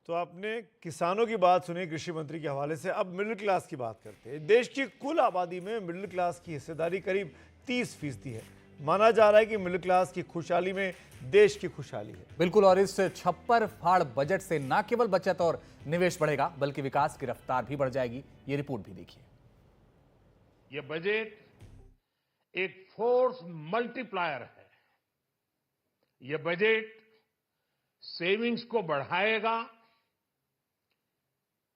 तो आपने किसानों की बात सुनी कृषि मंत्री के हवाले से। अब मिडिल क्लास की बात करते हैं। देश की कुल आबादी में मिडिल क्लास की हिस्सेदारी करीब 30% है। माना जा रहा है कि मिडिल क्लास की खुशहाली में देश की खुशहाली है। बिल्कुल, और इस छप्पर फाड़ बजट से न केवल बचत और निवेश बढ़ेगा बल्कि विकास की रफ्तार भी बढ़ जाएगी। ये रिपोर्ट भी देखिए। ये बजट एक फोर्स मल्टीप्लायर है। ये बजट सेविंग्स को बढ़ाएगा,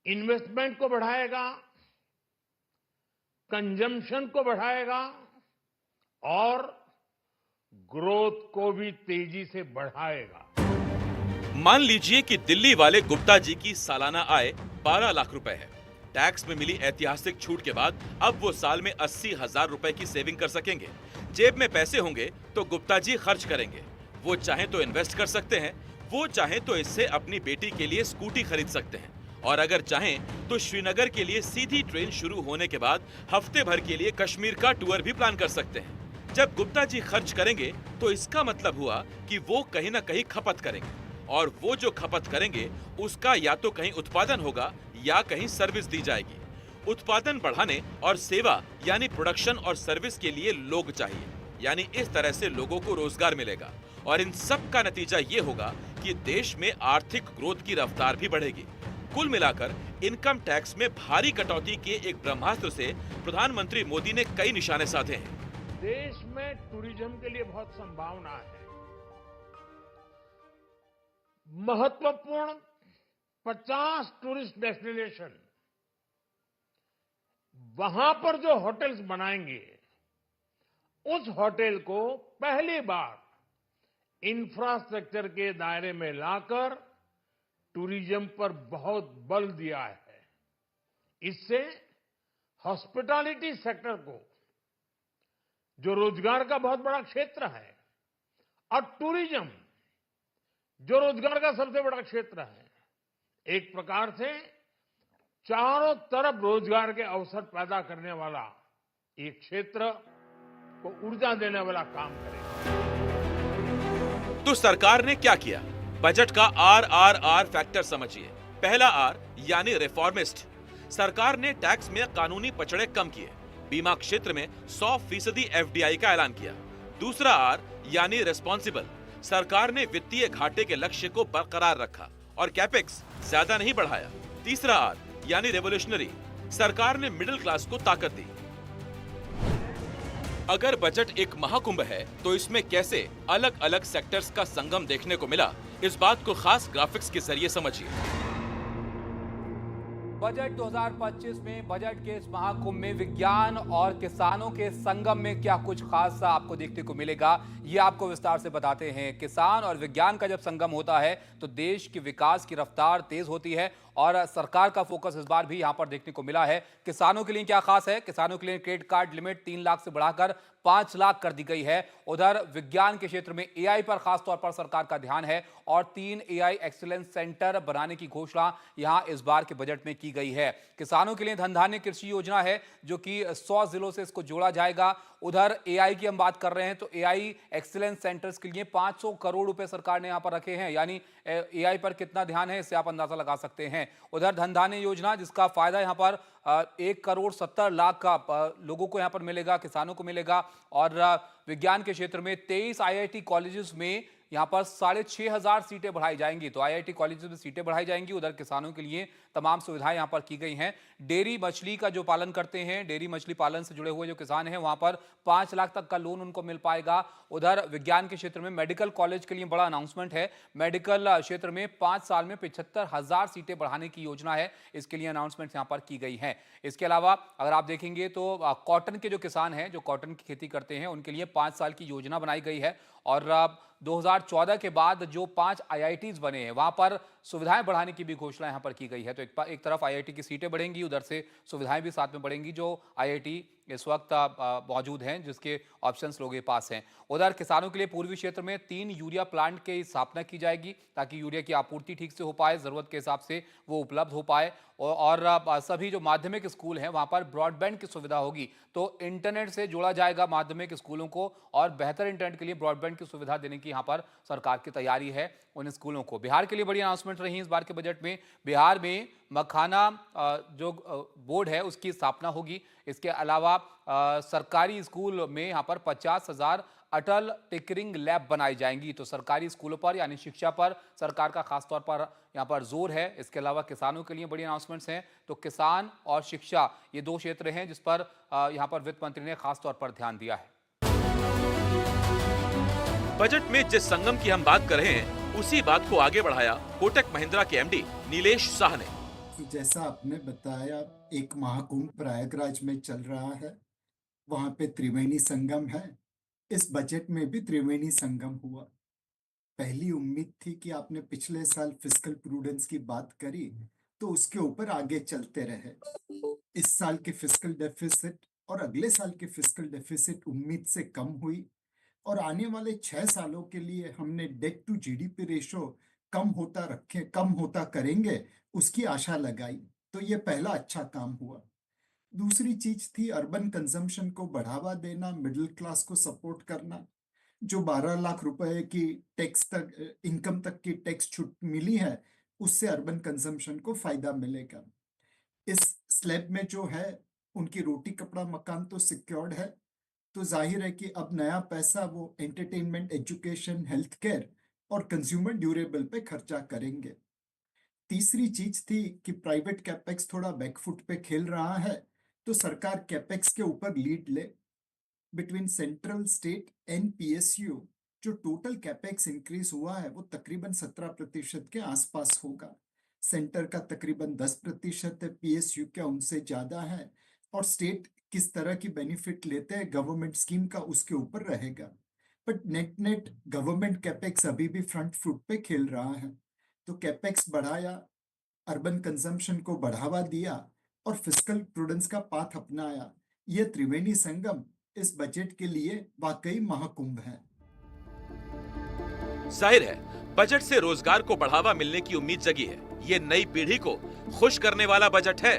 इन्वेस्टमेंट को बढ़ाएगा, कंजम्पशन को बढ़ाएगा और ग्रोथ को भी तेजी से बढ़ाएगा। मान लीजिए कि दिल्ली वाले गुप्ता जी की सालाना आय 12 लाख रुपए है। टैक्स में मिली ऐतिहासिक छूट के बाद अब वो साल में 80,000 रुपए की सेविंग कर सकेंगे। जेब में पैसे होंगे तो गुप्ता जी खर्च करेंगे। वो चाहे तो इन्वेस्ट कर सकते हैं, वो चाहे तो इससे अपनी बेटी के लिए स्कूटी खरीद सकते हैं और अगर चाहें तो श्रीनगर के लिए सीधी ट्रेन शुरू होने के बाद हफ्ते भर के लिए कश्मीर का टूर भी प्लान कर सकते हैं। जब गुप्ता जी खर्च करेंगे तो इसका मतलब हुआ कि वो कहीं ना कहीं खपत करेंगे और वो जो खपत करेंगे उसका या तो कहीं उत्पादन होगा या कहीं सर्विस दी जाएगी। उत्पादन बढ़ाने और सेवा यानी प्रोडक्शन और सर्विस के लिए लोग चाहिए, यानी इस तरह से लोगों को रोजगार मिलेगा और इन सब का नतीजा ये होगा कि देश में आर्थिक ग्रोथ की रफ्तार भी बढ़ेगी। कुल मिलाकर इनकम टैक्स में भारी कटौती के एक ब्रह्मास्त्र से प्रधानमंत्री मोदी ने कई निशाने साधे हैं। देश में टूरिज्म के लिए बहुत संभावना है। महत्वपूर्ण 50 टूरिस्ट डेस्टिनेशन, वहां पर जो होटल्स बनाएंगे उस होटल को पहली बार इंफ्रास्ट्रक्चर के दायरे में लाकर टूरिज्म पर बहुत बल दिया है। इससे हॉस्पिटैलिटी सेक्टर को, जो रोजगार का बहुत बड़ा क्षेत्र है, और टूरिज्म जो रोजगार का सबसे बड़ा क्षेत्र है, एक प्रकार से चारों तरफ रोजगार के अवसर पैदा करने वाला एक क्षेत्र को ऊर्जा देने वाला काम करेगा। तो सरकार ने क्या किया? बजट का RRR फैक्टर समझिए। पहला R यानी रिफॉर्मिस्ट। सरकार ने टैक्स में कानूनी पचड़े कम किए। बीमा क्षेत्र में 100% FDI का ऐलान किया। दूसरा R यानी रिस्पॉन्सिबल। सरकार ने वित्तीय घाटे के लक्ष्य को बरकरार रखा और कैपेक्स ज्यादा नहीं बढ़ाया। तीसरा R यानी रेवोल्यूशनरी। सरकार ने मिडिल क्लास को ताकत दी। अगर बजट एक महाकुंभ है तो इसमें कैसे अलग अलग सेक्टर्स का संगम देखने को मिला, इस बात को खास ग्राफिक्स के जरिए समझिए। बजट 2025 में बजट के इस महाकुंभ में विज्ञान और किसानों के संगम में क्या कुछ खास आपको देखने को मिलेगा, ये आपको विस्तार से बताते हैं। किसान और विज्ञान का जब संगम होता है तो देश के विकास की रफ्तार तेज होती है और सरकार का फोकस इस बार भी यहां पर देखने को मिला है। किसानों के लिए क्या खास है? किसानों के लिए क्रेडिट कार्ड लिमिट 3 लाख से बढ़ाकर 5 लाख कर दी गई है। उधर विज्ञान के क्षेत्र में AI पर खास तौर पर सरकार का ध्यान है और 3 AI एक्सीलेंस सेंटर बनाने की घोषणा यहां इस बार के बजट में की गई है। किसानों के लिए धन धान्य कृषि योजना है जो कि 100 जिलों से इसको जोड़ा जाएगा। उधर AI की हम बात कर रहे हैं तो AI एक्सीलेंस सेंटर्स के लिए 500 करोड़ रुपए सरकार ने यहां पर रखे हैं, यानी AI पर कितना ध्यान है इससे आप अंदाजा लगा सकते हैं। उधर धन धान्य योजना जिसका फायदा यहां पर 1,70,00,000 का लोगों को यहां पर मिलेगा, किसानों को मिलेगा। और विज्ञान के क्षेत्र में 23 IIT कॉलेजेस में यहां पर 6,500 सीटें बढ़ाई जाएंगी। तो IIT कॉलेजेस में सीटें बढ़ाई जाएंगी। उधर किसानों के लिए तमाम सुविधाएं यहां पर की गई हैं। डेयरी मछली का जो पालन करते हैं, डेयरी मछली पालन से जुड़े हुए जो किसान हैं, वहां पर 5 लाख तक का लोन उनको मिल पाएगा। उधर विज्ञान के क्षेत्र में मेडिकल कॉलेज के लिए बड़ा अनाउंसमेंट है। मेडिकल क्षेत्र में 5 साल में 75,000 सीटें बढ़ाने की योजना है। इसके लिए अनाउंसमेंट यहां पर की गई है। इसके अलावा अगर आप देखेंगे तो कॉटन के जो किसान हैं, जो कॉटन की खेती करते हैं, उनके लिए 5 साल की योजना बनाई गई है। और 2014 के बाद जो 5 IITs बने हैं वहां पर सुविधाएं बढ़ाने की भी घोषणा यहां पर की गई है। तो एक तरफ IIT की सीटें बढ़ेंगी, उधर से सुविधाएं भी साथ में बढ़ेंगी जो IIT इस वक्त मौजूद हैं, जिसके ऑप्शंस लोगों के पास हैं। उधर किसानों के लिए पूर्वी क्षेत्र में 3 यूरिया प्लांट की स्थापना की जाएगी ताकि यूरिया की आपूर्ति ठीक से हो पाए, जरूरत के हिसाब से वो उपलब्ध हो पाए। और सभी जो माध्यमिक स्कूल हैं वहां पर ब्रॉडबैंड की सुविधा होगी, तो इंटरनेट से जोड़ा जाएगा माध्यमिक स्कूलों को और बेहतर इंटरनेट के लिए ब्रॉडबैंड की सुविधा देने की यहां पर सरकार की तैयारी है उन स्कूलों को। बिहार के लिए बड़ी अनाउंसमेंट अनाउंसमेंट रही इस बार के बजट में। बिहार में मखाना जो बोर्ड है उसकी स्थापना होगी। इसके अलावा सरकारी स्कूल में यहाँ पर 50,000 अटल टिकरिंग लैब बनाई जाएंगी। तो सरकारी स्कूलों पर यानी शिक्षा पर सरकार का खासतौर पर यहाँ पर जोर है। इसके अलावा किसानों के लिए बड़ी अनाउंसमेंट्स हैं। तो किसान और शिक्षा ये दो क्षेत्र हैं जिस पर यहाँ पर वित्त मंत्री ने खासतौर पर ध्यान दिया है। बजट में जिस संगम की हम बात कर रहे हैं उसी बात को आगे बढ़ाया कोटक महिंद्रा के एमडी नीलेश शाह ने। जैसा आपने बताया, एक महाकुंभ प्रयागराज में चल रहा है, वहां पे त्रिवेणी संगम है। इस बजट में भी त्रिवेणी संगम हुआ। पहली उम्मीद थी कि आपने पिछले साल फिस्कल प्रूडेंस की बात करी तो उसके ऊपर आगे चलते रहे। इस साल के फिस्कल डेफिसिट और अगले साल के फिस्कल डेफिसिट उम्मीद से कम हुई और आने वाले 6 सालों के लिए हमने डेट टू जीडीपी रेशो कम होता करेंगे उसकी आशा लगाई। तो ये पहला अच्छा काम हुआ। दूसरी चीज थी अर्बन कंजम्पशन को बढ़ावा देना, मिडिल क्लास को सपोर्ट करना। जो 12 लाख रुपए की इनकम तक की टैक्स छूट मिली है उससे अर्बन कंजम्पशन को फायदा मिलेगा। इस स्लैब में जो है उनकी रोटी कपड़ा मकान तो सिक्योर्ड है, तो जाहिर है कि अब नया पैसा वो एंटरटेनमेंट, एजुकेशन, हेल्थ केयर और कंज्यूमर ड्यूरेबल पे खर्चा करेंगे। तीसरी चीज थी कि प्राइवेट कैपेक्स थोड़ा बैकफुट पे खेल रहा है, तो सरकार कैपेक्स के ऊपर लीड ले। Between central, state and PSU जो टोटल कैपेक्स इंक्रीज हुआ है वो तकरीबन 17% के आसपास होगा। सेंटर का तकरीबन 10% है, पीएसयू का उनसे ज्यादा है, और स्टेट किस तरह की बेनिफिट लेते हैं गवर्नमेंट स्कीम का उसके ऊपर रहेगा। बट नेट गवर्नमेंट कैपेक्स अभी भी फ्रंट फुट पे खेल रहा है। तो कैपेक्स बढ़ाया, अर्बन कंजम्पशन को बढ़ावा दिया और फिस्कल प्रूडेंस का पाथ अपनाया। यह त्रिवेणी संगम इस बजट के लिए वाकई महाकुंभ है। जाहिर है बजट से रोजगार को बढ़ावा मिलने की उम्मीद जगी है। ये नई पीढ़ी को खुश करने वाला बजट है।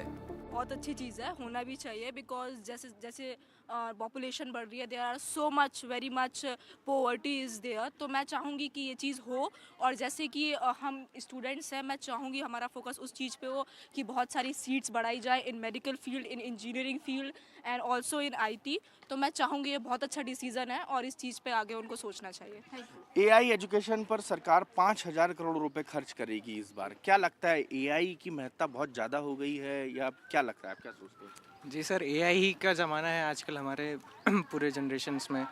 बहुत अच्छी चीज़ है, होना भी चाहिए, बिकॉज जैसे जैसे पॉपुलेशन बढ़ रही है, there are so much, very much poverty is there. तो मैं चाहूँगी कि ये चीज़ हो, और जैसे कि हम स्टूडेंट्स हैं, मैं चाहूँगी हमारा फोकस उस चीज़ पे हो कि बहुत सारी सीट्स बढ़ाई जाए इन medical field, in engineering field and also in IT. तो मैं चाहूँगी ये बहुत अच्छा डिसीजन है और इस चीज़ पे आगे उनको सोचना चाहिए। Thank you. एआई एजुकेशन पर सरकार 5,000 करोड़ रुपए खर्च करेगी इस बार। क्या लगता है, एआई की महत्ता बहुत ज़्यादा हो गई है या क्या लगता है, आप क्या सोचते हैं? जी सर, एआई का ज़माना है आजकल हमारे पूरे जनरेशन्स में,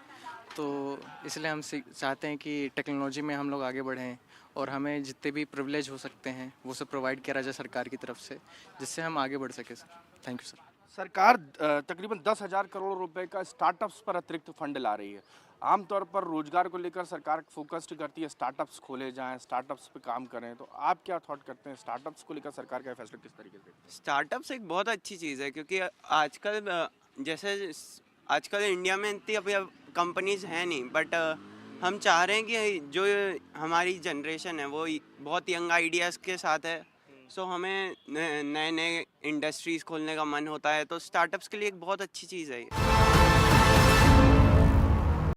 तो इसलिए हम चाहते हैं कि टेक्नोलॉजी में हम लोग आगे बढ़ें और हमें जितने भी प्रिविलेज हो सकते हैं वो सब प्रोवाइड किया जाए सरकार की तरफ से, जिससे हम आगे बढ़ सकें सर। Thank you sir. सरकार तकरीबन 10,000 करोड़ रुपए का स्टार्टअप्स पर अतिरिक्त फंड ला रही है। आमतौर पर रोजगार को लेकर सरकार फोकस्ड करती है, स्टार्टअप्स खोले जाएं, स्टार्टअप्स पे काम करें। तो आप क्या थॉट करते हैं, स्टार्टअप्स को लेकर सरकार का फैसला किस तरीके से? स्टार्टअप्स एक बहुत अच्छी चीज़ है, क्योंकि आजकल इंडिया में इतनी अभी कंपनीज हैं नहीं, बट हम चाह रहे हैं कि जो हमारी जनरेशन है वो बहुत यंग आइडियाज़ के साथ है। सो हमें नए नए इंडस्ट्रीज़ खोलने का मन होता है, तो स्टार्टअप्स के लिए एक बहुत अच्छी चीज़ है ये।